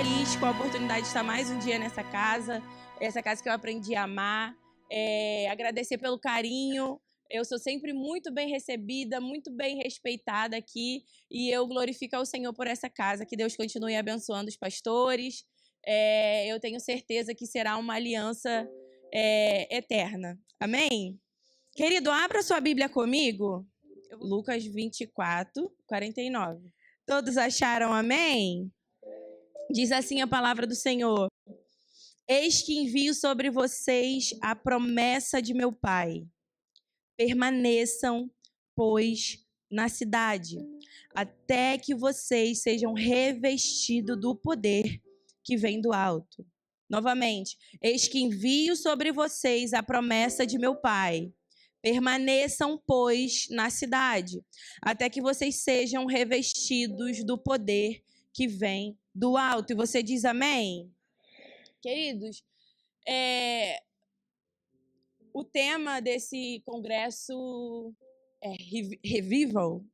feliz com a oportunidade de estar mais um dia nessa casa que eu aprendi a amar. Agradecer pelo carinho. Eu sou sempre muito bem recebida, muito bem respeitada aqui, e eu glorifico ao Senhor por essa casa. Que Deus continue abençoando os pastores. Eu tenho certeza que será uma aliança eterna. Amém? Querido, abra sua Bíblia comigo. Lucas 24, 49. Todos acharam amém? Diz assim a palavra do Senhor: Eis que envio sobre vocês a promessa de meu Pai. Permaneçam, pois, na cidade, até que vocês sejam revestidos do poder que vem do alto. Novamente, eis que envio sobre vocês a promessa de meu Pai. Permaneçam, pois, na cidade, até que vocês sejam revestidos do poder que vem do alto. E você diz amém? Queridos, o tema desse congresso é Revival.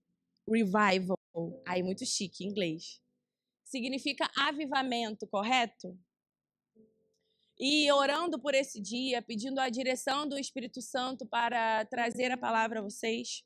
Aí, muito chique em inglês. Significa avivamento, correto? E orando por esse dia, pedindo a direção do Espírito Santo para trazer a palavra a vocês,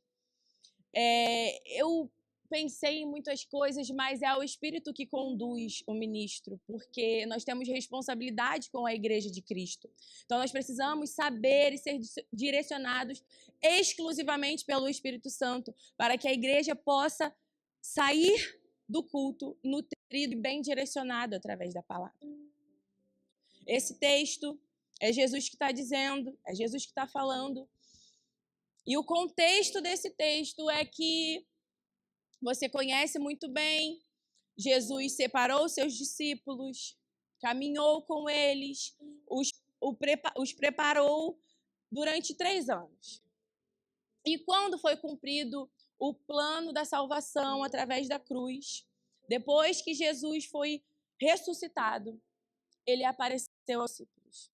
eu pensei em muitas coisas, mas é o Espírito que conduz o ministro, porque nós temos responsabilidade com a Igreja de Cristo. Então, nós precisamos saber e ser direcionados exclusivamente pelo Espírito Santo, para que a igreja possa sair do culto nutrido e bem direcionado através da palavra. Esse texto é Jesus que está dizendo, é Jesus que está falando. E o contexto desse texto é que você conhece muito bem. Jesus separou seus discípulos, caminhou com eles, os preparou durante 3 anos. E quando foi cumprido o plano da salvação através da cruz, depois que Jesus foi ressuscitado, ele apareceu aos discípulos.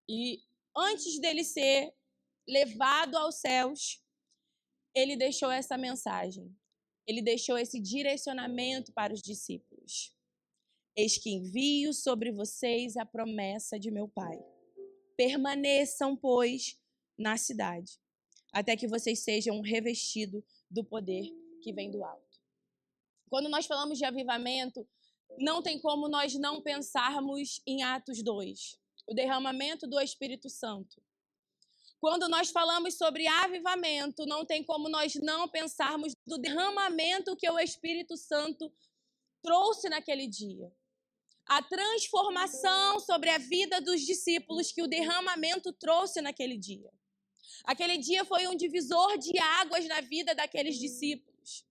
E antes dele ser levado aos céus, ele deixou essa mensagem. Ele deixou esse direcionamento para os discípulos. Eis que envio sobre vocês a promessa de meu Pai. Permaneçam, pois, na cidade, até que vocês sejam revestidos do poder que vem do alto. Quando nós falamos de avivamento, não tem como nós não pensarmos em Atos 2, o derramamento do Espírito Santo. Quando nós falamos sobre avivamento, não tem como nós não pensarmos do derramamento que o Espírito Santo trouxe naquele dia. A transformação sobre a vida dos discípulos que o derramamento trouxe naquele dia. Aquele dia foi um divisor de águas na vida daqueles discípulos,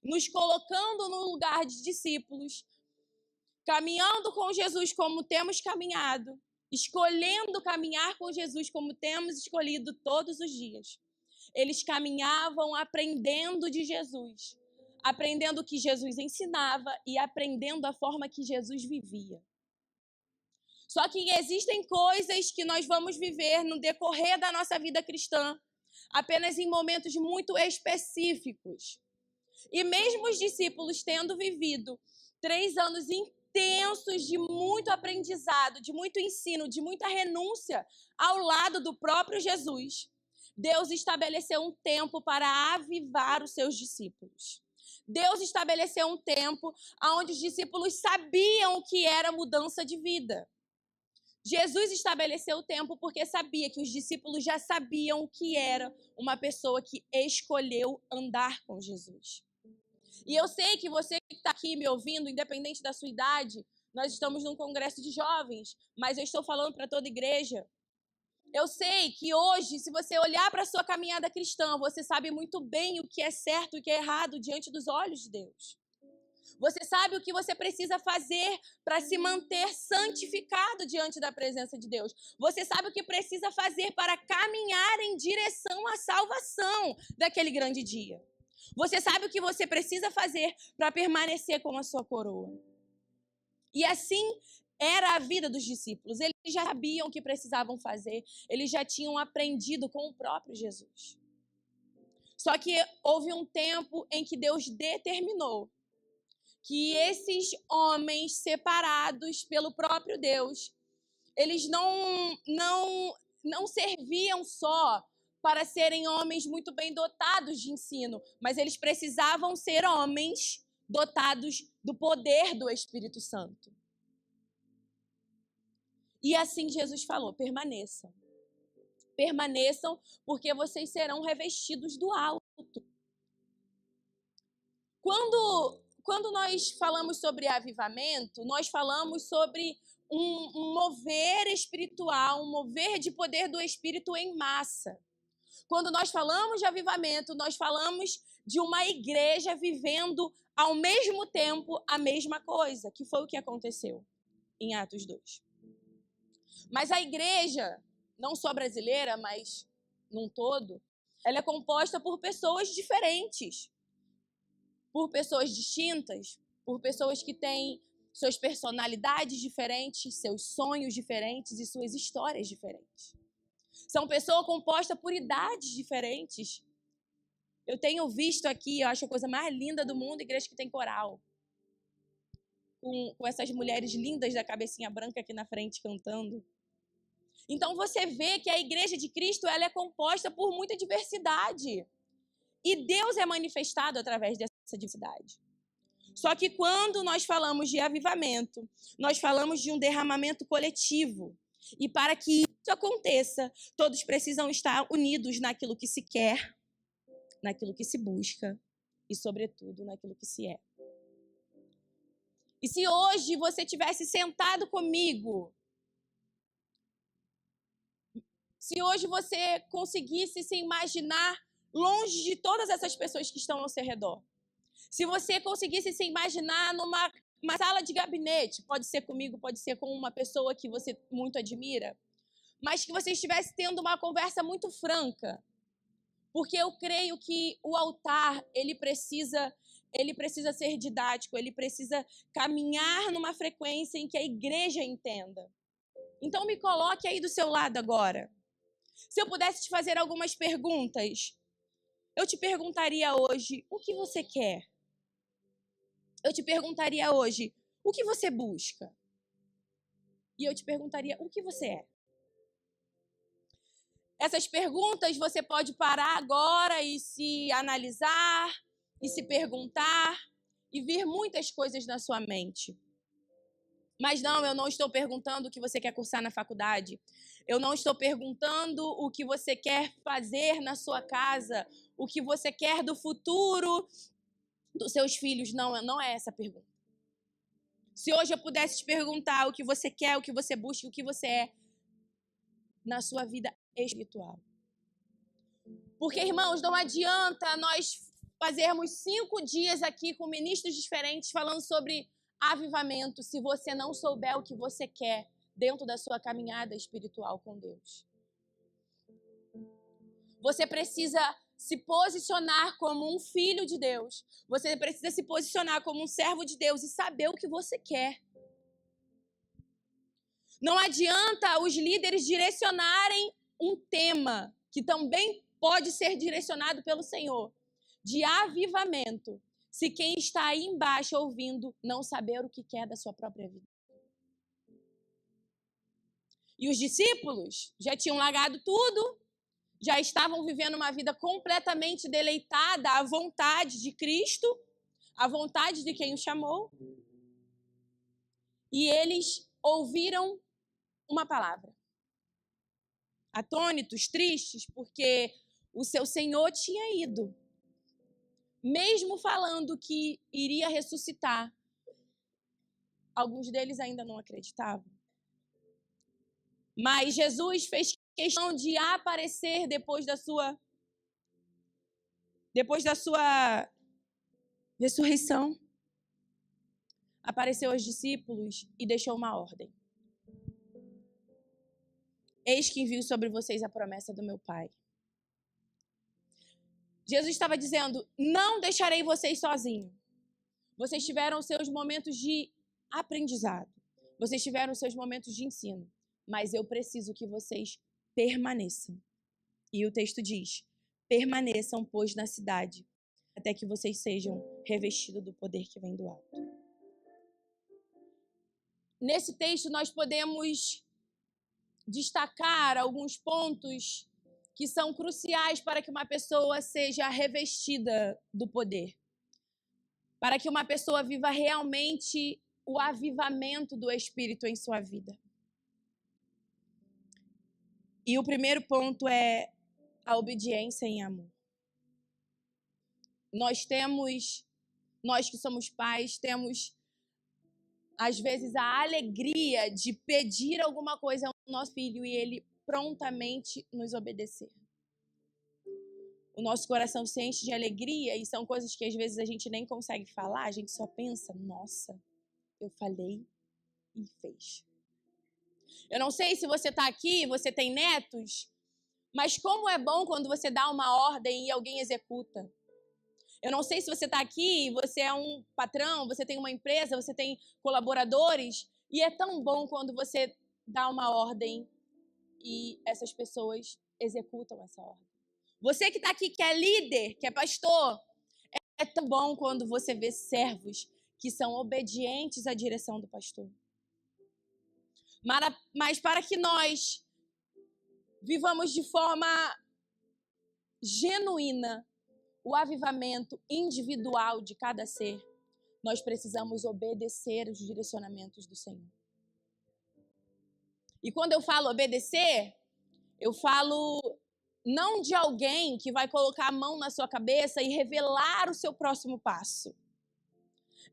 nos colocando no lugar de discípulos, caminhando com Jesus como temos caminhado, escolhendo caminhar com Jesus como temos escolhido todos os dias. Eles caminhavam aprendendo de Jesus, aprendendo o que Jesus ensinava e aprendendo a forma que Jesus vivia. Só que existem coisas que nós vamos viver no decorrer da nossa vida cristã, apenas em momentos muito específicos. E mesmo os discípulos tendo vivido 3 anos intensos de muito aprendizado, de muito ensino, de muita renúncia ao lado do próprio Jesus, Deus estabeleceu um tempo para avivar os seus discípulos. Deus estabeleceu um tempo onde os discípulos sabiam o que era mudança de vida. Jesus estabeleceu o tempo porque sabia que os discípulos já sabiam o que era uma pessoa que escolheu andar com Jesus. E eu sei que você que está aqui me ouvindo, independente da sua idade, nós estamos num congresso de jovens, mas eu estou falando para toda a igreja. Eu sei que hoje, se você olhar para a sua caminhada cristã, você sabe muito bem o que é certo e o que é errado diante dos olhos de Deus. Você sabe o que você precisa fazer para se manter santificado diante da presença de Deus. Você sabe o que precisa fazer para caminhar em direção à salvação daquele grande dia. Você sabe o que você precisa fazer para permanecer com a sua coroa. E assim era a vida dos discípulos. Eles já sabiam o que precisavam fazer. Eles já tinham aprendido com o próprio Jesus. Só que houve um tempo em que Deus determinou que esses homens separados pelo próprio Deus, eles não serviam só para serem homens muito bem dotados de ensino, mas eles precisavam ser homens dotados do poder do Espírito Santo. E assim Jesus falou: permaneçam. Permaneçam, porque vocês serão revestidos do alto. Quando nós falamos sobre avivamento, nós falamos sobre um mover espiritual, um mover de poder do Espírito em massa. Quando nós falamos de avivamento, nós falamos de uma igreja vivendo ao mesmo tempo a mesma coisa, que foi o que aconteceu em Atos 2. Mas a igreja, não só brasileira, mas num todo, ela é composta por pessoas diferentes, por pessoas distintas, por pessoas que têm suas personalidades diferentes, seus sonhos diferentes e suas histórias diferentes. São pessoas compostas por idades diferentes. Eu tenho visto aqui, eu acho a coisa mais linda do mundo, igreja que tem coral. Com essas mulheres lindas da cabecinha branca aqui na frente cantando. Então você vê que a igreja de Cristo, ela é composta por muita diversidade. E Deus é manifestado através dessa diversidade. Só que quando nós falamos de avivamento, nós falamos de um derramamento coletivo. E para que isso aconteça, todos precisam estar unidos naquilo que se quer, naquilo que se busca e, sobretudo, naquilo que se é. E se hoje você tivesse sentado comigo, se hoje você conseguisse se imaginar longe de todas essas pessoas que estão ao seu redor, se você conseguisse se imaginar numa sala de gabinete, pode ser comigo, pode ser com uma pessoa que você muito admira, mas que você estivesse tendo uma conversa muito franca, porque eu creio que o altar, ele precisa ser didático, ele precisa caminhar numa frequência em que a igreja entenda. Então me coloque aí do seu lado agora. Se eu pudesse te fazer algumas perguntas, eu te perguntaria hoje, o que você quer? Eu te perguntaria hoje, o que você busca? E eu te perguntaria, o que você é? Essas perguntas você pode parar agora e se analisar, e se perguntar, e vir muitas coisas na sua mente. Mas não, eu não estou perguntando o que você quer cursar na faculdade. Eu não estou perguntando o que você quer fazer na sua casa, o que você quer do futuro dos seus filhos. Não é essa a pergunta. Se hoje eu pudesse te perguntar o que você quer, o que você busca, o que você é na sua vida espiritual. Porque, irmãos, não adianta nós fazermos 5 dias aqui com ministros diferentes falando sobre avivamento se você não souber o que você quer dentro da sua caminhada espiritual com Deus. Você precisa se posicionar como um filho de Deus. Você precisa se posicionar como um servo de Deus e saber o que você quer. Não adianta os líderes direcionarem um tema que também pode ser direcionado pelo Senhor, de avivamento, se quem está aí embaixo ouvindo não saber o que quer da sua própria vida. E os discípulos já tinham largado tudo, já estavam vivendo uma vida completamente deleitada à vontade de Cristo, à vontade de quem o chamou. E eles ouviram uma palavra. Atônitos, tristes, porque o seu Senhor tinha ido. Mesmo falando que iria ressuscitar, alguns deles ainda não acreditavam. Mas Jesus fez questão de aparecer depois da sua ressurreição. Apareceu aos discípulos e deixou uma ordem. Eis que envio sobre vocês a promessa do meu Pai. Jesus estava dizendo, não deixarei vocês sozinhos. Vocês tiveram seus momentos de aprendizado. Vocês tiveram seus momentos de ensino. Mas eu preciso que vocês permaneçam. E o texto diz, permaneçam, pois, na cidade, até que vocês sejam revestidos do poder que vem do alto. nesse texto nós podemos destacar alguns pontos que são cruciais para que uma pessoa seja revestida do poder, para que uma pessoa viva realmente o avivamento do Espírito em sua vida. E o primeiro ponto é a obediência em amor. Nós que somos pais, temos, às vezes, a alegria de pedir alguma coisa ao nosso filho e ele prontamente nos obedecer. O nosso coração se enche de alegria e são coisas que, às vezes, a gente nem consegue falar, a gente só pensa, nossa, eu falei e fez. Eu não sei se você está aqui, você tem netos, mas como é bom quando você dá uma ordem e alguém executa. Eu não sei se você está aqui, você é um patrão, você tem uma empresa, você tem colaboradores, e é tão bom quando você dá uma ordem e essas pessoas executam essa ordem. Você que está aqui, que é líder, que é pastor, é tão bom quando você vê servos que são obedientes à direção do pastor. Mas para que nós vivamos de forma genuína o avivamento individual de cada ser, nós precisamos obedecer os direcionamentos do Senhor. E quando eu falo obedecer, eu falo não de alguém que vai colocar a mão na sua cabeça e revelar o seu próximo passo.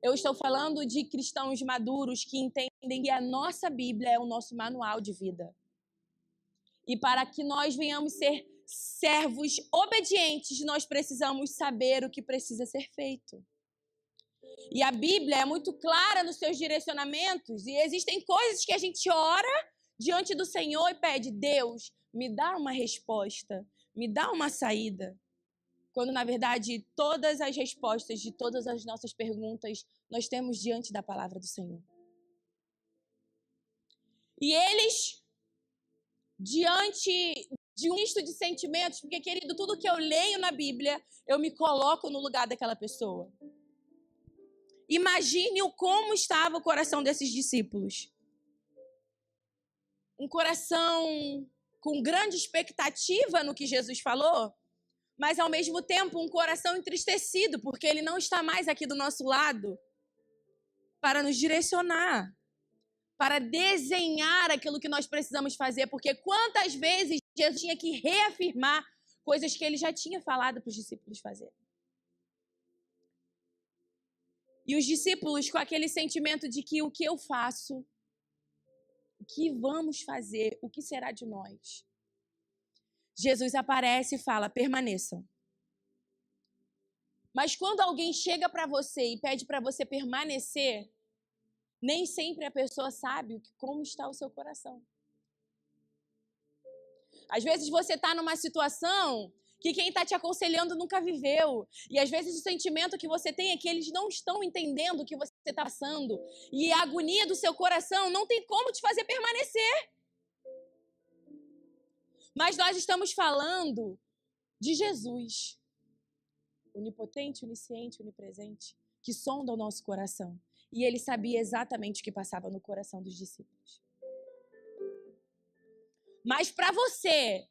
Eu estou falando de cristãos maduros que entendem que a nossa Bíblia é o nosso manual de vida. E para que nós venhamos ser servos obedientes, nós precisamos saber o que precisa ser feito. E a Bíblia é muito clara nos seus direcionamentos e existem coisas que a gente ora diante do Senhor e pede, Deus, me dá uma resposta, me dá uma saída. Quando, na verdade, todas as respostas de todas as nossas perguntas nós temos diante da palavra do Senhor. E eles, diante de um misto de sentimentos, porque, querido, tudo que eu leio na Bíblia, eu me coloco no lugar daquela pessoa. Imagine como estava o coração desses discípulos. Um coração com grande expectativa no que Jesus falou, mas, ao mesmo tempo, um coração entristecido, porque ele não está mais aqui do nosso lado para nos direcionar, para desenhar aquilo que nós precisamos fazer, porque quantas vezes Jesus tinha que reafirmar coisas que ele já tinha falado para os discípulos fazerem. E os discípulos com aquele sentimento de que o que eu faço, o que vamos fazer, o que será de nós? Jesus aparece e fala, permaneçam. Mas quando alguém chega para você e pede para você permanecer, nem sempre a pessoa sabe como está o seu coração. Às vezes você está numa situação que quem está te aconselhando nunca viveu. E às vezes o sentimento que você tem é que eles não estão entendendo o que você está passando. E a agonia do seu coração não tem como te fazer permanecer. Mas nós estamos falando de Jesus, onipotente, onisciente, onipresente, que sonda o nosso coração. E ele sabia exatamente o que passava no coração dos discípulos. Mas para você,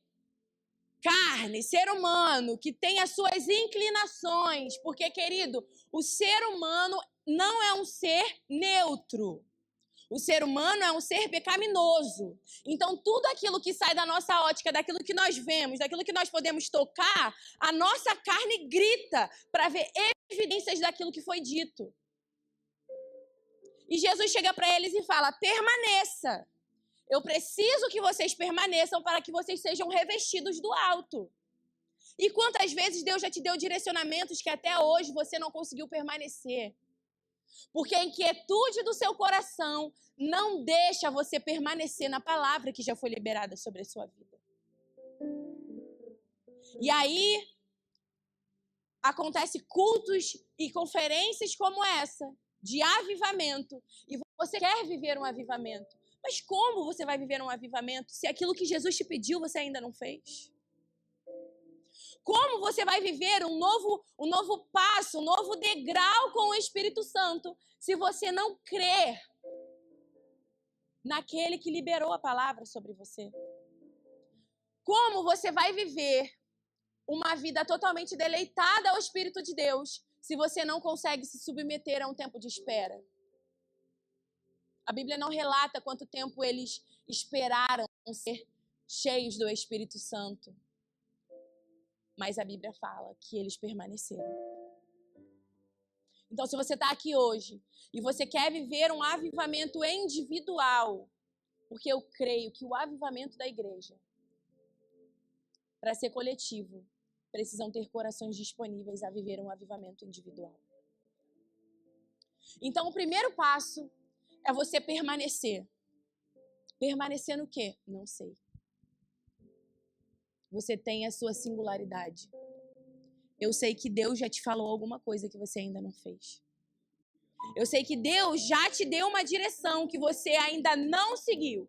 carne, ser humano, que tem as suas inclinações, porque, querido, o ser humano não é um ser neutro. O ser humano é um ser pecaminoso. Então, tudo aquilo que sai da nossa ótica, daquilo que nós vemos, daquilo que nós podemos tocar, a nossa carne grita para ver evidências daquilo que foi dito. E Jesus chega para eles e fala, permaneça. Eu preciso que vocês permaneçam para que vocês sejam revestidos do alto. E quantas vezes Deus já te deu direcionamentos que até hoje você não conseguiu permanecer? Porque a inquietude do seu coração não deixa você permanecer na palavra que já foi liberada sobre a sua vida. E aí, acontece cultos e conferências como essa, de avivamento. E você quer viver um avivamento. Mas como você vai viver um avivamento se aquilo que Jesus te pediu você ainda não fez? Como você vai viver um novo passo, um novo degrau com o Espírito Santo, se você não crer naquele que liberou a palavra sobre você. Como você vai viver uma vida totalmente deleitada ao Espírito de Deus se você não consegue se submeter a um tempo de espera? A Bíblia não relata quanto tempo eles esperaram ser cheios do Espírito Santo. Mas a Bíblia fala que eles permaneceram. Então, se você está aqui hoje e você quer viver um avivamento individual, porque eu creio que o avivamento da igreja, para ser coletivo, precisam ter corações disponíveis a viver um avivamento individual. Então, o primeiro passo é você permanecer. Permanecer no quê? Não sei. Você tem a sua singularidade. Eu sei que Deus já te falou alguma coisa que você ainda não fez. Eu sei que Deus já te deu uma direção que você ainda não seguiu.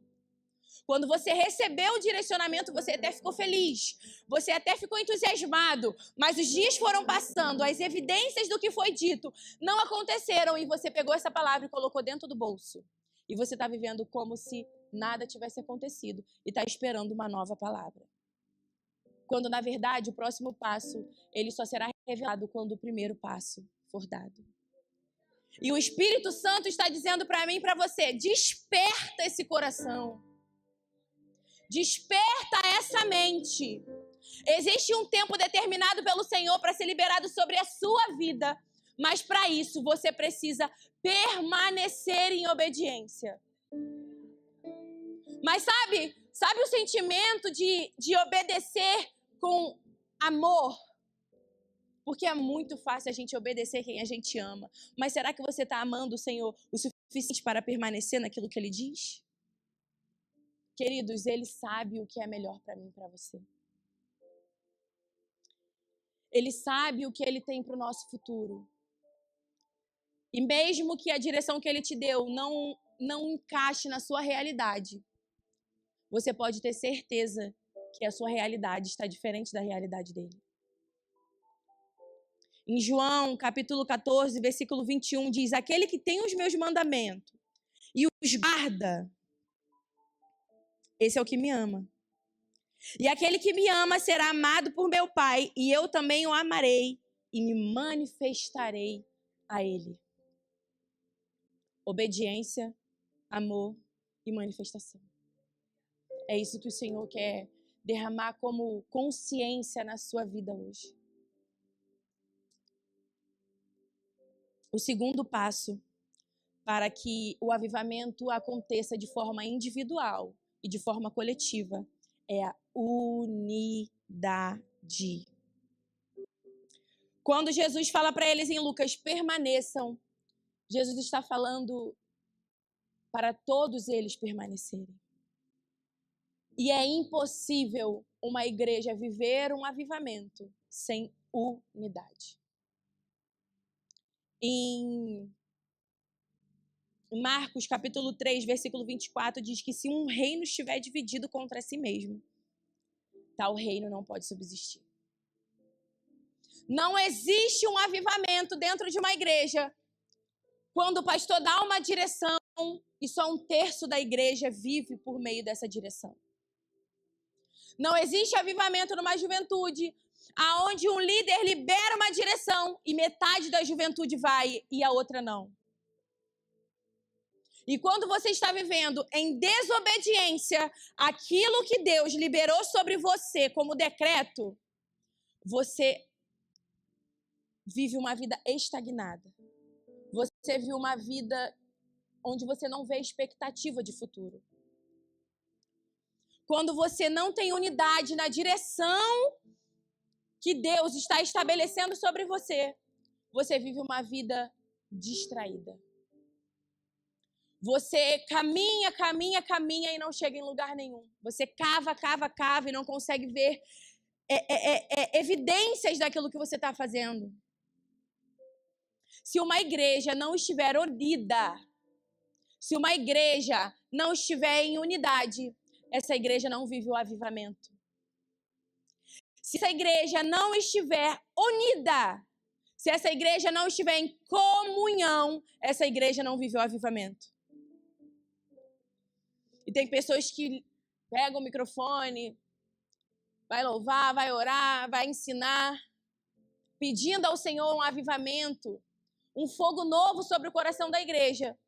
Quando você recebeu o direcionamento, você até ficou feliz, você até ficou entusiasmado, mas os dias foram passando, as evidências do que foi dito não aconteceram e você pegou essa palavra e colocou dentro do bolso. E você está vivendo como se nada tivesse acontecido e está esperando uma nova palavra. Quando, na verdade, o próximo passo, ele só será revelado quando o primeiro passo for dado. E o Espírito Santo está dizendo para mim e para você, desperta esse coração. Desperta essa mente. Existe um tempo determinado pelo Senhor para ser liberado sobre a sua vida. Mas para isso, você precisa permanecer em obediência. Mas sabe o sentimento de obedecer com amor? Porque é muito fácil a gente obedecer quem a gente ama. Mas será que você está amando o Senhor o suficiente para permanecer naquilo que Ele diz? Queridos, Ele sabe o que é melhor para mim e para você. Ele sabe o que Ele tem para o nosso futuro. E mesmo que a direção que Ele te deu não encaixe na sua realidade, você pode ter certeza que a sua realidade está diferente da realidade dele. Em João, capítulo 14, versículo 21, diz: aquele que tem os meus mandamentos e os guarda, esse é o que me ama. E aquele que me ama será amado por meu Pai, e eu também o amarei e me manifestarei a ele. Obediência, amor e manifestação. É isso que o Senhor quer derramar como consciência na sua vida hoje. O segundo passo para que o avivamento aconteça de forma individual e de forma coletiva é a unidade. Quando Jesus fala para eles em Lucas, permaneçam, Jesus está falando para todos eles permanecerem. E é impossível uma igreja viver um avivamento sem unidade. Em Marcos, capítulo 3, versículo 24, diz que se um reino estiver dividido contra si mesmo, tal reino não pode subsistir. Não existe um avivamento dentro de uma igreja quando o pastor dá uma direção e só um terço da igreja vive por meio dessa direção. Não existe avivamento numa juventude aonde um líder libera uma direção e metade da juventude vai e a outra não. E quando você está vivendo em desobediência aquilo que Deus liberou sobre você como decreto, você vive uma vida estagnada. Você vive uma vida onde você não vê expectativa de futuro. Quando você não tem unidade na direção que Deus está estabelecendo sobre você, você vive uma vida distraída. Você caminha e não chega em lugar nenhum. Você cava e não consegue ver evidências daquilo que você está fazendo. Se uma igreja não estiver unida, se uma igreja não estiver em unidade, essa igreja não vive o avivamento. Se essa igreja não estiver unida, se essa igreja não estiver em comunhão, essa igreja não vive o avivamento. E tem pessoas que pegam o microfone, vai louvar, vai orar, vai ensinar, pedindo ao Senhor um avivamento, um fogo novo sobre o coração da igreja.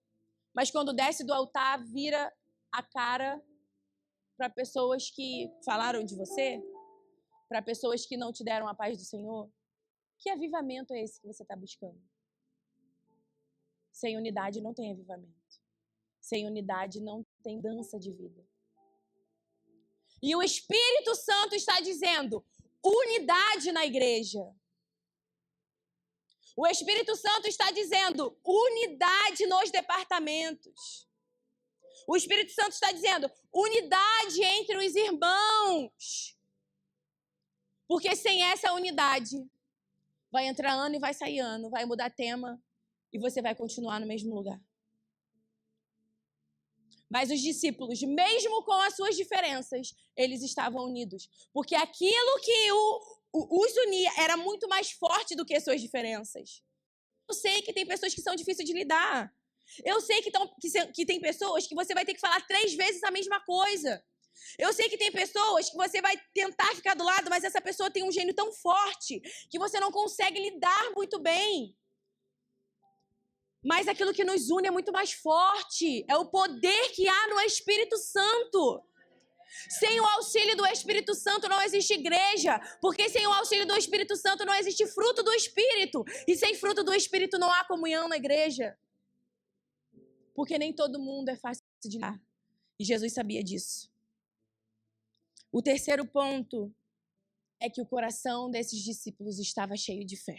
Mas quando desce do altar, vira a cara para pessoas que falaram de você, para pessoas que não te deram a paz do Senhor. Que avivamento é esse que você está buscando? Sem unidade não tem avivamento. Sem unidade não tem dança de vida. E o Espírito Santo está dizendo unidade na igreja. O Espírito Santo está dizendo unidade nos departamentos. O Espírito Santo está dizendo unidade entre os irmãos. Porque sem essa unidade, vai entrar ano e vai sair ano, vai mudar tema e você vai continuar no mesmo lugar. Mas os discípulos, mesmo com as suas diferenças, eles estavam unidos. Porque aquilo que os unia era muito mais forte do que as suas diferenças. Eu sei que tem pessoas que são difíceis de lidar. Eu sei que tem pessoas que você vai ter que falar 3 vezes a mesma coisa. Eu sei que tem pessoas que você vai tentar ficar do lado, mas essa pessoa tem um gênio tão forte que você não consegue lidar muito bem. Mas aquilo que nos une é muito mais forte. É o poder que há no Espírito Santo. Sem o auxílio do Espírito Santo não existe igreja. Porque sem o auxílio do Espírito Santo não existe fruto do Espírito. E sem fruto do Espírito não há comunhão na igreja. Porque nem todo mundo é fácil de lidar. E Jesus sabia disso. O terceiro ponto é que o coração desses discípulos estava cheio de fé.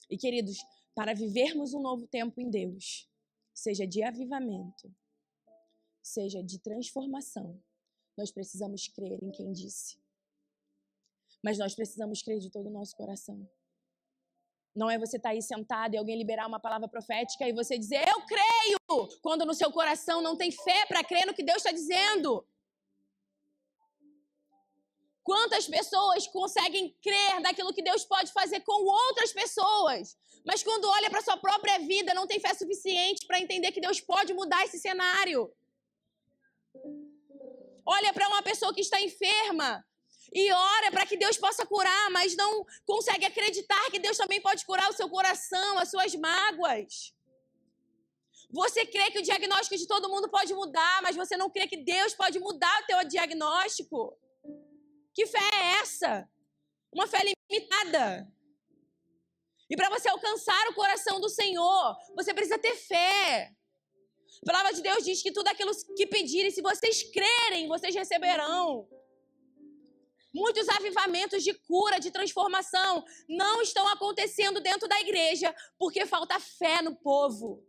E, queridos, para vivermos um novo tempo em Deus, seja de avivamento, seja de transformação, nós precisamos crer em quem disse. Mas nós precisamos crer de todo o nosso coração. Não é você estar aí sentado e alguém liberar uma palavra profética e você dizer, eu creio, quando no seu coração não tem fé para crer no que Deus está dizendo. Quantas pessoas conseguem crer naquilo que Deus pode fazer com outras pessoas, mas quando olha para a sua própria vida, não tem fé suficiente para entender que Deus pode mudar esse cenário. Olha para uma pessoa que está enferma e ora para que Deus possa curar, mas não consegue acreditar que Deus também pode curar o seu coração, as suas mágoas. Você crê que o diagnóstico de todo mundo pode mudar, mas você não crê que Deus pode mudar o teu diagnóstico. Que fé é essa? Uma fé limitada. E para você alcançar o coração do Senhor, você precisa ter fé. A palavra de Deus diz que tudo aquilo que pedirem, se vocês crerem, vocês receberão. Muitos avivamentos de cura, de transformação, não estão acontecendo dentro da igreja porque falta fé no povo.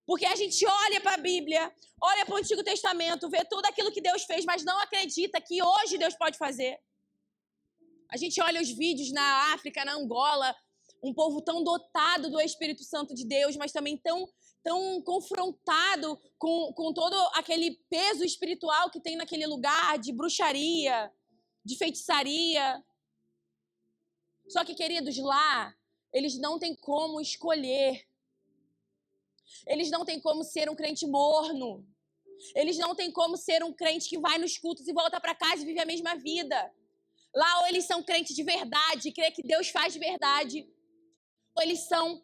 Porque a gente olha para a Bíblia, olha para o Antigo Testamento, vê tudo aquilo que Deus fez, mas não acredita que hoje Deus pode fazer. A gente olha os vídeos na África, na Angola, um povo tão dotado do Espírito Santo de Deus, mas também tão confrontado com todo aquele peso espiritual que tem naquele lugar, de bruxaria, de feitiçaria. Só que, queridos, lá, eles não têm como escolher. Eles não têm como ser um crente morno. Eles não têm como ser um crente que vai nos cultos e volta para casa e vive a mesma vida. Lá, ou eles são crentes de verdade, crê que Deus faz de verdade, ou eles são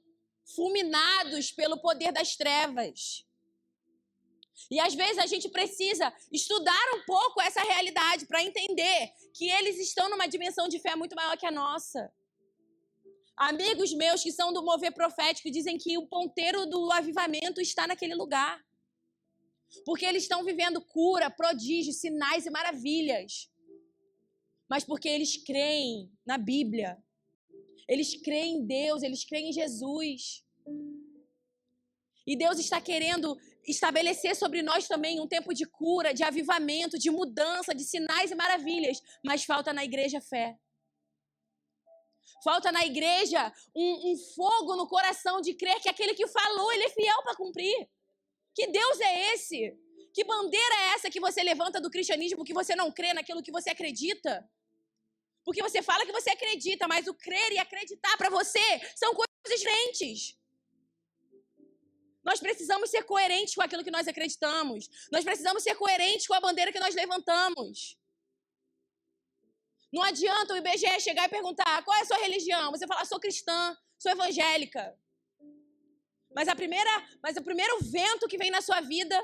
fulminados pelo poder das trevas. E às vezes a gente precisa estudar um pouco essa realidade para entender que eles estão numa dimensão de fé muito maior que a nossa. Amigos meus que são do mover profético dizem que o ponteiro do avivamento está naquele lugar. Porque eles estão vivendo cura, prodígios, sinais e maravilhas. Mas porque eles creem na Bíblia. Eles creem em Deus, eles creem em Jesus. E Deus está querendo estabelecer sobre nós também um tempo de cura, de avivamento, de mudança, de sinais e maravilhas. Mas falta na igreja fé. Falta na igreja um fogo no coração de crer que aquele que falou, ele é fiel para cumprir. Que Deus é esse? Que bandeira é essa que você levanta do cristianismo que você não crê naquilo que você acredita? Porque você fala que você acredita, mas o crer e acreditar para você são coisas diferentes. Nós precisamos ser coerentes com aquilo que nós acreditamos. Nós precisamos ser coerentes com a bandeira que nós levantamos. Não adianta o IBGE chegar e perguntar qual é a sua religião. Você fala, sou cristã, sou evangélica. Mas o primeiro vento que vem na sua vida,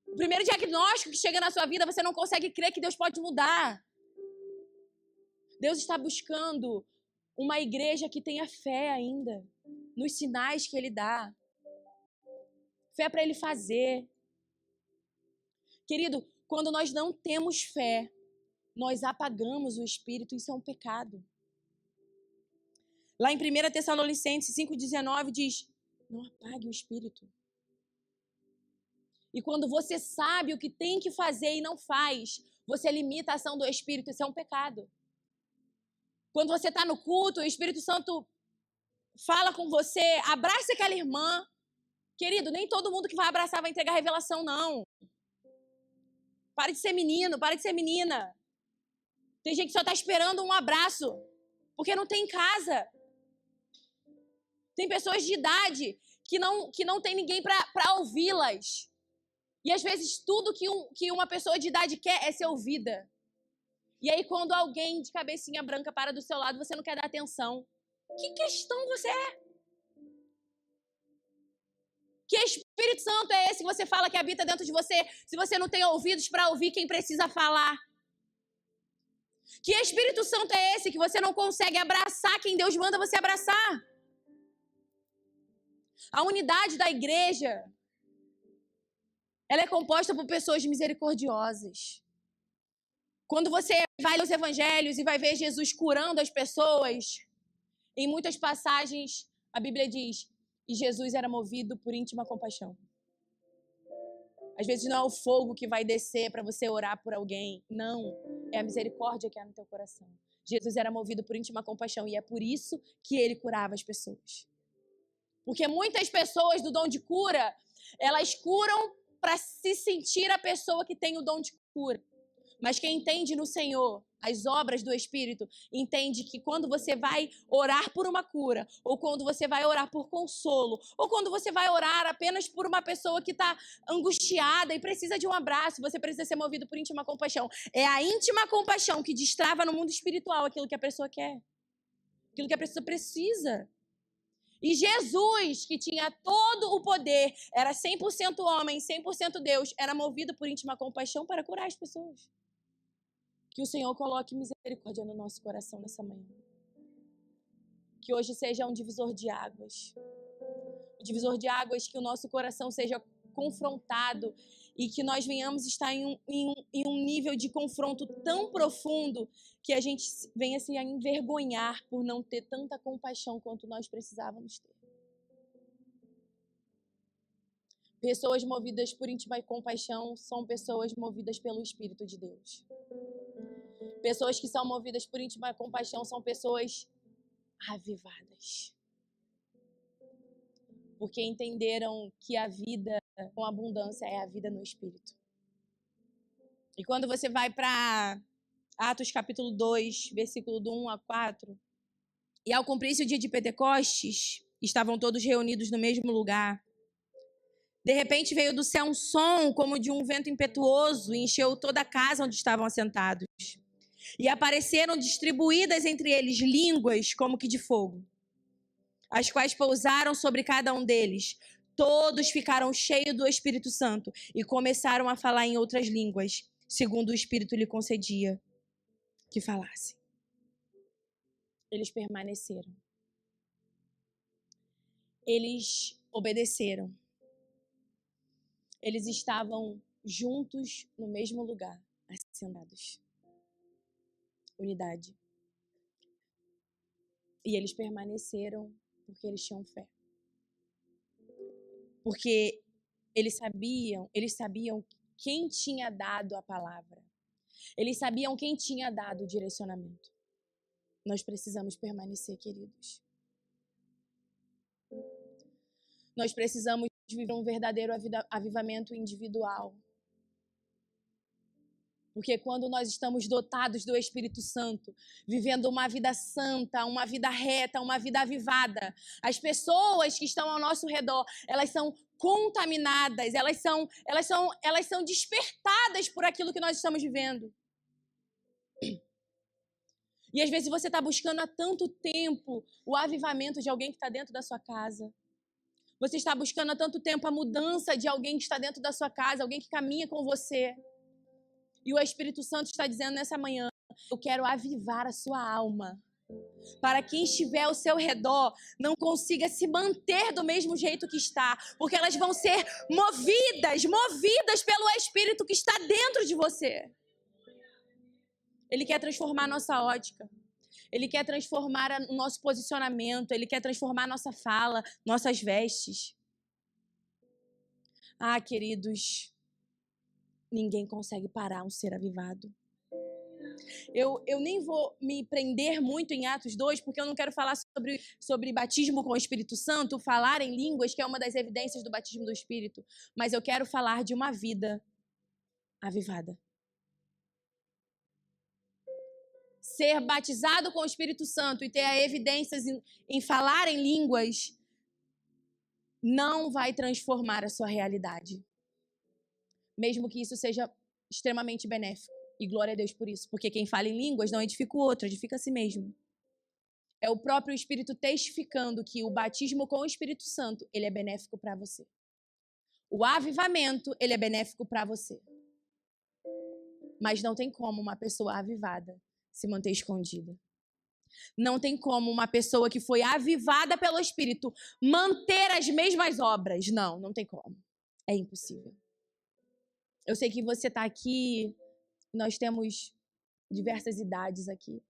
o primeiro diagnóstico que chega na sua vida, você não consegue crer que Deus pode mudar. Deus está buscando uma igreja que tenha fé ainda, nos sinais que Ele dá. Fé para Ele fazer. Querido, quando nós não temos fé, nós apagamos o Espírito, isso é um pecado. Lá em 1 Tessalonicenses 5,19 diz, não apague o Espírito. E quando você sabe o que tem que fazer e não faz, você limita a ação do Espírito, isso é um pecado. Quando você está no culto, o Espírito Santo fala com você, abraça aquela irmã. Querido, nem todo mundo que vai abraçar vai entregar revelação, não. Para de ser menino, para de ser menina. Tem gente que só está esperando um abraço, porque não tem em casa. Tem pessoas de idade que não tem ninguém para ouvi-las. E às vezes tudo que uma pessoa de idade quer é ser ouvida. E aí quando alguém de cabecinha branca para do seu lado, você não quer dar atenção. Que questão você é? Que Espírito Santo é esse que você fala que habita dentro de você, se você não tem ouvidos para ouvir quem precisa falar? Que Espírito Santo é esse que você não consegue abraçar quem Deus manda você abraçar? A unidade da igreja, ela é composta por pessoas misericordiosas. Quando você vai aos evangelhos e vai ver Jesus curando as pessoas, em muitas passagens a Bíblia diz, e Jesus era movido por íntima compaixão. Às vezes não é o fogo que vai descer para você orar por alguém. Não, é a misericórdia que há no teu coração. Jesus era movido por íntima compaixão e é por isso que ele curava as pessoas. Porque muitas pessoas do dom de cura, elas curam para se sentir a pessoa que tem o dom de cura. Mas quem entende no Senhor as obras do Espírito, entende que quando você vai orar por uma cura, ou quando você vai orar por consolo, ou quando você vai orar apenas por uma pessoa que está angustiada e precisa de um abraço, você precisa ser movido por íntima compaixão. É a íntima compaixão que destrava no mundo espiritual aquilo que a pessoa quer, aquilo que a pessoa precisa. E Jesus, que tinha todo o poder, era 100% homem, 100% Deus, era movido por íntima compaixão para curar as pessoas. Que o Senhor coloque misericórdia no nosso coração nessa manhã. Que hoje seja um divisor de águas. Um divisor de águas, que o nosso coração seja confrontado e que nós venhamos estar em um nível de confronto tão profundo que a gente venha se envergonhar por não ter tanta compaixão quanto nós precisávamos ter. Pessoas movidas por íntima compaixão são pessoas movidas pelo Espírito de Deus. Pessoas que são movidas por íntima compaixão são pessoas avivadas. Porque entenderam que a vida com abundância é a vida no Espírito. E quando você vai para Atos capítulo 2, versículo do 1 a 4, e ao cumprir-se o dia de Pentecostes, estavam todos reunidos no mesmo lugar. De repente veio do céu um som como de um vento impetuoso e encheu toda a casa onde estavam assentados. E apareceram distribuídas entre eles línguas como que de fogo, as quais pousaram sobre cada um deles. Todos ficaram cheios do Espírito Santo e começaram a falar em outras línguas, segundo o Espírito lhe concedia que falassem. Eles permaneceram. Eles obedeceram. Eles estavam juntos no mesmo lugar, assentados. Unidade. E eles permaneceram porque eles tinham fé. Porque eles sabiam quem tinha dado a palavra. Eles sabiam quem tinha dado o direcionamento. Nós precisamos permanecer, queridos. Nós precisamos viver um verdadeiro avivamento individual. Porque quando nós estamos dotados do Espírito Santo, vivendo uma vida santa, uma vida reta, uma vida avivada, as pessoas que estão ao nosso redor, elas são contaminadas, elas são despertadas por aquilo que nós estamos vivendo. E às vezes você está buscando há tanto tempo o avivamento de alguém que está dentro da sua casa. Você está buscando há tanto tempo a mudança de alguém que está dentro da sua casa, alguém que caminha com você. E o Espírito Santo está dizendo nessa manhã, eu quero avivar a sua alma. Para quem estiver ao seu redor, não consiga se manter do mesmo jeito que está. Porque elas vão ser movidas pelo Espírito que está dentro de você. Ele quer transformar a nossa ótica. Ele quer transformar o nosso posicionamento. Ele quer transformar a nossa fala, nossas vestes. Ah, queridos, ninguém consegue parar um ser avivado. Eu nem vou me prender muito em Atos 2, porque eu não quero falar sobre batismo com o Espírito Santo, falar em línguas, que é uma das evidências do batismo do Espírito. Mas eu quero falar de uma vida avivada. Ser batizado com o Espírito Santo e ter evidências em falar em línguas não vai transformar a sua realidade. Mesmo que isso seja extremamente benéfico. E glória a Deus por isso. Porque quem fala em línguas não edifica o outro, edifica a si mesmo. É o próprio Espírito testificando que o batismo com o Espírito Santo, ele é benéfico para você. O avivamento, ele é benéfico para você. Mas não tem como uma pessoa avivada se manter escondida. Não tem como uma pessoa que foi avivada pelo Espírito manter as mesmas obras. Não tem como. É impossível. Eu sei que você está aqui, nós temos diversas idades aqui.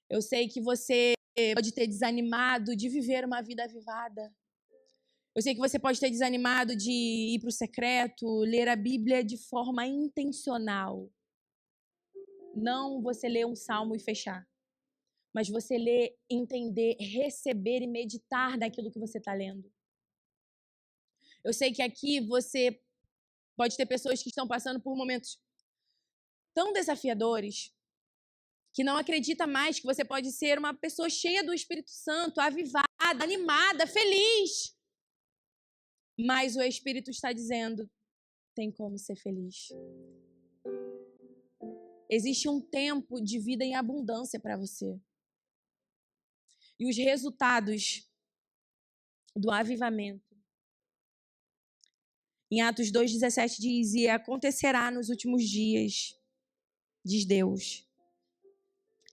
Eu sei que você pode ter desanimado de viver uma vida avivada. Eu sei que você pode ter desanimado de ir para o secreto, ler a Bíblia de forma intencional. Não você ler um salmo e fechar, mas você ler, entender, receber e meditar daquilo que você está lendo. Eu sei que aqui você pode ter pessoas que estão passando por momentos tão desafiadores que não acredita mais que você pode ser uma pessoa cheia do Espírito Santo, avivada, animada, feliz. Mas o Espírito está dizendo, tem como ser feliz. Existe um tempo de vida em abundância para você. E os resultados do avivamento. Em Atos 2,17 diz, e acontecerá nos últimos dias, diz Deus,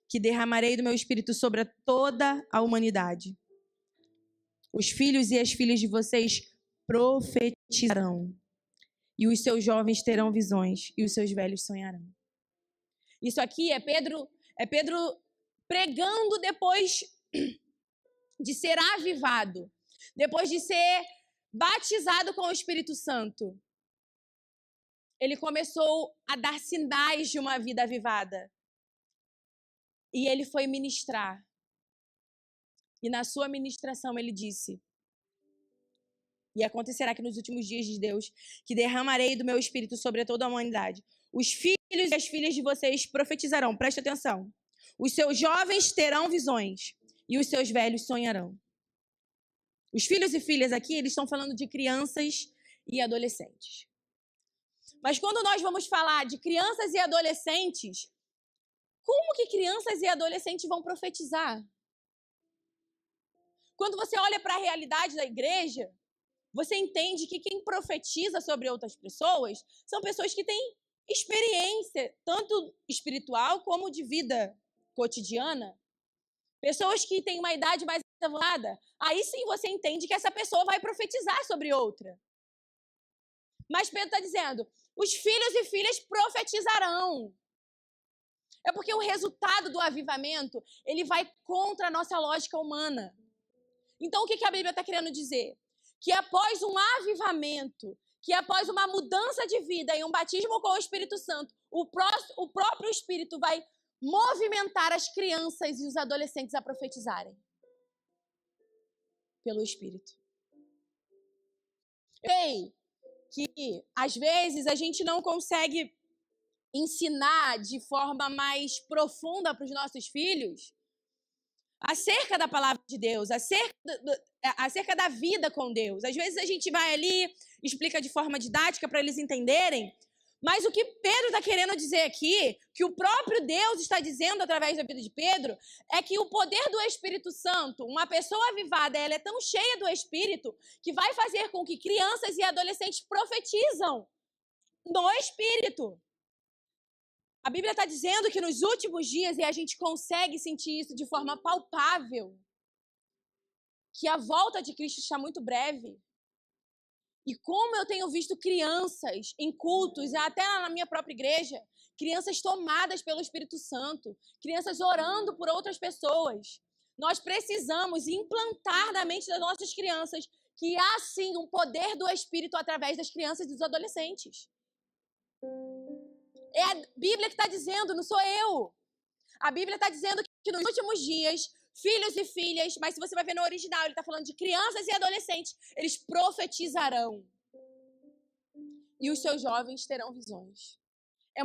que derramarei do meu Espírito sobre toda a humanidade. Os filhos e as filhas de vocês profetizarão, e os seus jovens terão visões, e os seus velhos sonharão. Isso aqui é Pedro pregando depois de ser avivado, depois de ser batizado com o Espírito Santo. Ele começou a dar sinais de uma vida avivada. E ele foi ministrar. E na sua ministração ele disse, e acontecerá que nos últimos dias de Deus, que derramarei do meu Espírito sobre toda a humanidade. Os filhos e as filhas de vocês profetizarão, preste atenção. Os seus jovens terão visões e os seus velhos sonharão. Os filhos e filhas aqui, eles estão falando de crianças e adolescentes. Mas quando nós vamos falar de crianças e adolescentes, como que crianças e adolescentes vão profetizar? Quando você olha para a realidade da igreja, você entende que quem profetiza sobre outras pessoas são pessoas que têm experiência, tanto espiritual como de vida cotidiana. Pessoas que têm uma idade mais avançada. Aí sim você entende que essa pessoa vai profetizar sobre outra. Mas Pedro está dizendo, os filhos e filhas profetizarão. É porque o resultado do avivamento, ele vai contra a nossa lógica humana. Então, o que a Bíblia está querendo dizer? Que após um avivamento, que após uma mudança de vida e um batismo com o Espírito Santo, o próprio Espírito vai movimentar as crianças e os adolescentes a profetizarem. Pelo Espírito. Eu sei que, às vezes, a gente não consegue ensinar de forma mais profunda para os nossos filhos acerca da palavra de Deus, acerca da vida com Deus. Às vezes a gente vai ali, explica de forma didática para eles entenderem, mas o que Pedro está querendo dizer aqui, que o próprio Deus está dizendo através da vida de Pedro, é que o poder do Espírito Santo, uma pessoa avivada, ela é tão cheia do Espírito, que vai fazer com que crianças e adolescentes profetizam no Espírito. A Bíblia está dizendo que nos últimos dias, e a gente consegue sentir isso de forma palpável, que a volta de Cristo está muito breve. E como eu tenho visto crianças em cultos, até na minha própria igreja, crianças tomadas pelo Espírito Santo, crianças orando por outras pessoas. Nós precisamos implantar na mente das nossas crianças que há sim um poder do Espírito através das crianças e dos adolescentes. É a Bíblia que está dizendo, não sou eu. A Bíblia está dizendo que nos últimos dias, filhos e filhas, mas se você vai ver no original, ele está falando de crianças e adolescentes, eles profetizarão. E os seus jovens terão visões. É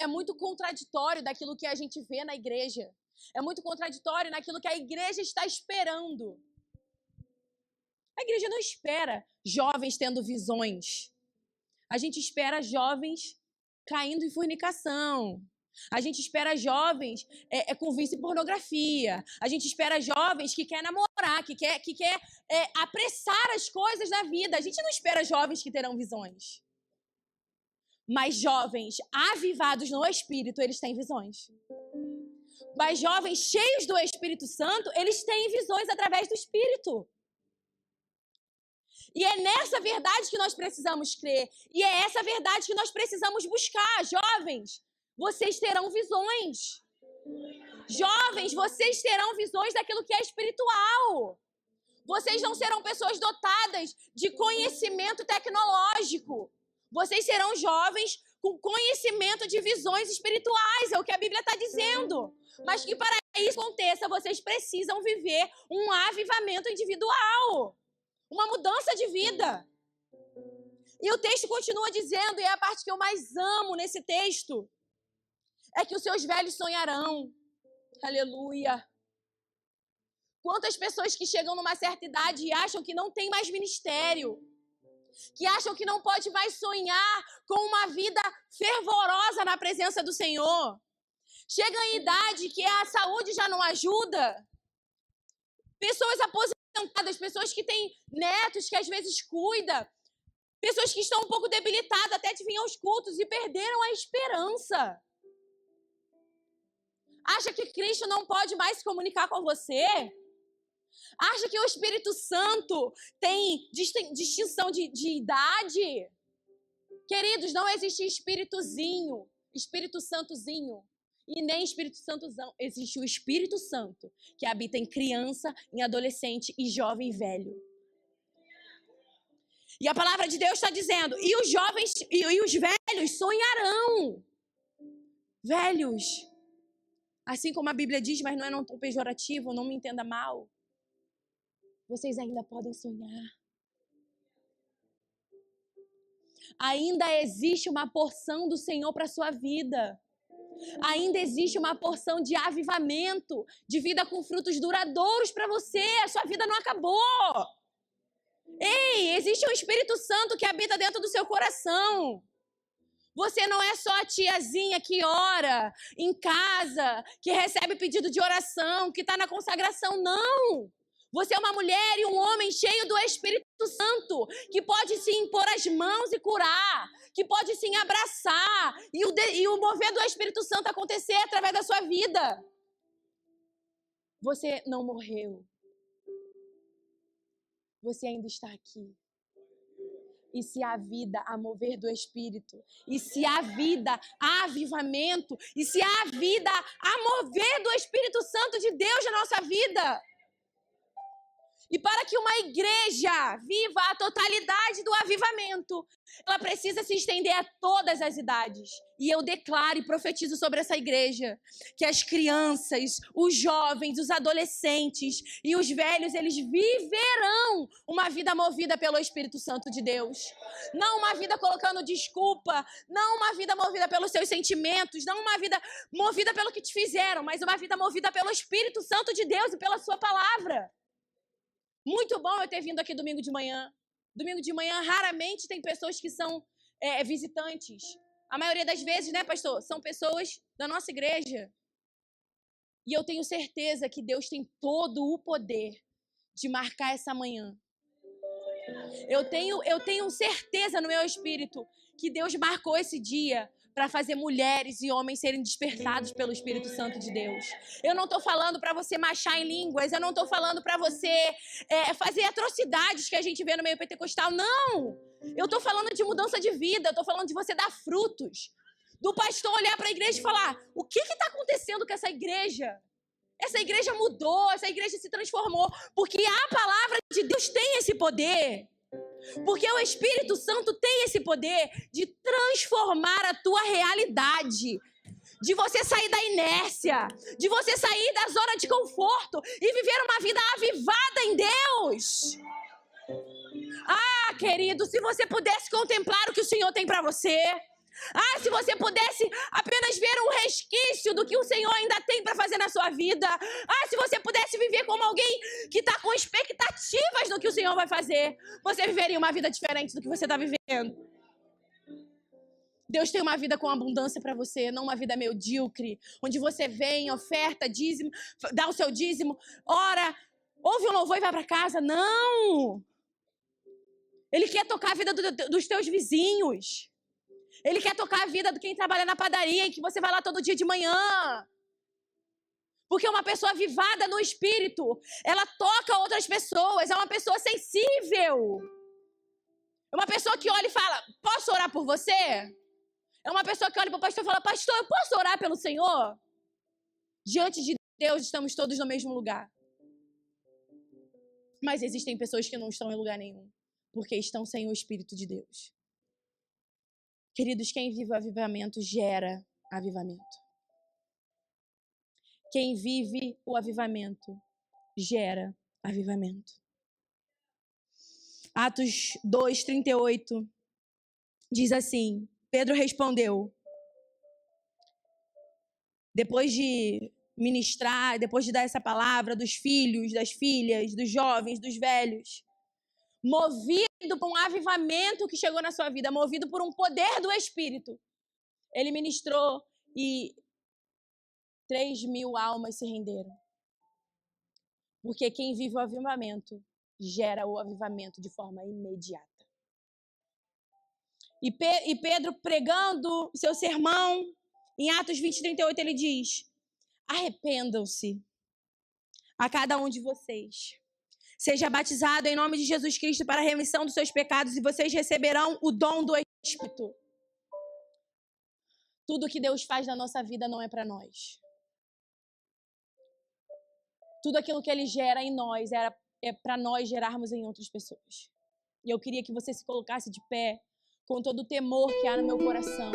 muito contraditório daquilo que a gente vê na igreja. É muito contraditório naquilo que a igreja está esperando. A igreja não espera jovens tendo visões. A gente espera jovens caindo em fornicação. A gente espera jovens com vício em pornografia. A gente espera jovens que quer namorar, que quer apressar as coisas na vida. A gente não espera jovens que terão visões. Mas jovens avivados no Espírito, eles têm visões. Mas jovens cheios do Espírito Santo, eles têm visões através do Espírito. E é nessa verdade que nós precisamos crer. E é essa verdade que nós precisamos buscar. Jovens, vocês terão visões. Jovens, vocês terão visões daquilo que é espiritual. Vocês não serão pessoas dotadas de conhecimento tecnológico. Vocês serão jovens com conhecimento de visões espirituais. É o que a Bíblia está dizendo. Mas que para isso aconteça, vocês precisam viver um avivamento individual. Uma mudança de vida. E o texto continua dizendo, e é a parte que eu mais amo nesse texto, é que os seus velhos sonharão. Aleluia. Quantas pessoas que chegam numa certa idade e acham que não tem mais ministério, que acham que não pode mais sonhar com uma vida fervorosa na presença do Senhor. Chegam em idade que a saúde já não ajuda. Pessoas aposentadas, pessoas que têm netos que às vezes cuidam, pessoas que estão um pouco debilitadas até de vir aos cultos e perderam a esperança. Acha que Cristo não pode mais se comunicar com você? Acha que o Espírito Santo tem distinção de idade? Queridos, não existe Espírito Santozinho. E nem Espírito Santozão. Existe o Espírito Santo, que habita em criança, em adolescente e jovem e velho. E a palavra de Deus está dizendo, e os jovens e os velhos sonharão. Velhos. Assim como a Bíblia diz, mas não é tão pejorativo, não me entenda mal. Vocês ainda podem sonhar. Ainda existe uma porção do Senhor para a sua vida. Ainda existe uma porção de avivamento, de vida com frutos duradouros para você. A sua vida não acabou. Ei, existe um Espírito Santo que habita dentro do seu coração. Você não é só a tiazinha que ora em casa, que recebe pedido de oração, que está na consagração, não. Você é uma mulher e um homem cheio do Espírito Santo, que pode sim impor as mãos e curar, que pode sim abraçar e o mover do Espírito Santo acontecer através da sua vida. Você não morreu. Você ainda está aqui. E se há vida a mover do Espírito, e se há vida a avivamento, e se há vida a mover do Espírito Santo de Deus na nossa vida. E para que uma igreja viva a totalidade do avivamento, ela precisa se estender a todas as idades. E eu declaro e profetizo sobre essa igreja que as crianças, os jovens, os adolescentes e os velhos, eles viverão uma vida movida pelo Espírito Santo de Deus. Não uma vida colocando desculpa, não uma vida movida pelos seus sentimentos, não uma vida movida pelo que te fizeram, mas uma vida movida pelo Espírito Santo de Deus e pela sua palavra. Muito bom eu ter vindo aqui domingo de manhã. Domingo de manhã, raramente tem pessoas que são visitantes. A maioria das vezes, né, pastor? São pessoas da nossa igreja. E eu tenho certeza que Deus tem todo o poder de marcar essa manhã. Eu tenho certeza no meu espírito que Deus marcou esse dia para fazer mulheres e homens serem despertados pelo Espírito Santo de Deus. Eu não estou falando para você machar em línguas, eu não estou falando para você fazer atrocidades que a gente vê no meio pentecostal, não! Eu estou falando de mudança de vida, eu estou falando de você dar frutos. Do pastor olhar para a igreja e falar, o que está acontecendo com essa igreja? Essa igreja mudou, essa igreja se transformou, porque a palavra de Deus tem esse poder. Porque o Espírito Santo tem esse poder de transformar a tua realidade, de você sair da inércia, de você sair da zona de conforto e viver uma vida avivada em Deus. Ah, querido, se você pudesse contemplar o que o Senhor tem para você. Ah, se você pudesse apenas ver um resquício do que o Senhor ainda tem para fazer na sua vida. Ah, se você pudesse viver como alguém que está com expectativas do que o Senhor vai fazer. Você viveria uma vida diferente do que você está vivendo. Deus tem uma vida com abundância para você, não uma vida medíocre, onde você vem, oferta, dízimo, dá o seu dízimo, ora, ouve um louvor e vai para casa. Não! Ele quer tocar a vida dos teus vizinhos. Ele quer tocar a vida de quem trabalha na padaria, em que você vai lá todo dia de manhã. Porque uma pessoa avivada no espírito, ela toca outras pessoas, é uma pessoa sensível. É uma pessoa que olha e fala, posso orar por você? É uma pessoa que olha para o pastor e fala, pastor, eu posso orar pelo Senhor? Diante de Deus, estamos todos no mesmo lugar. Mas existem pessoas que não estão em lugar nenhum, porque estão sem o Espírito de Deus. Queridos, quem vive o avivamento gera avivamento. Quem vive o avivamento gera avivamento. Atos 2:38 diz assim, Pedro respondeu, depois de ministrar, depois de dar essa palavra dos filhos, das filhas, dos jovens, dos velhos, movido por um avivamento que chegou na sua vida, movido por um poder do Espírito, ele ministrou e 3.000 almas se renderam. Porque quem vive o avivamento gera o avivamento de forma imediata. E Pedro, pregando seu sermão, em Atos 20:38, ele diz, arrependam-se a cada um de vocês. Seja batizado em nome de Jesus Cristo para a remissão dos seus pecados e vocês receberão o dom do Espírito. Tudo que Deus faz na nossa vida não é para nós. Tudo aquilo que Ele gera em nós é para nós gerarmos em outras pessoas. E eu queria que você se colocasse de pé com todo o temor que há no meu coração.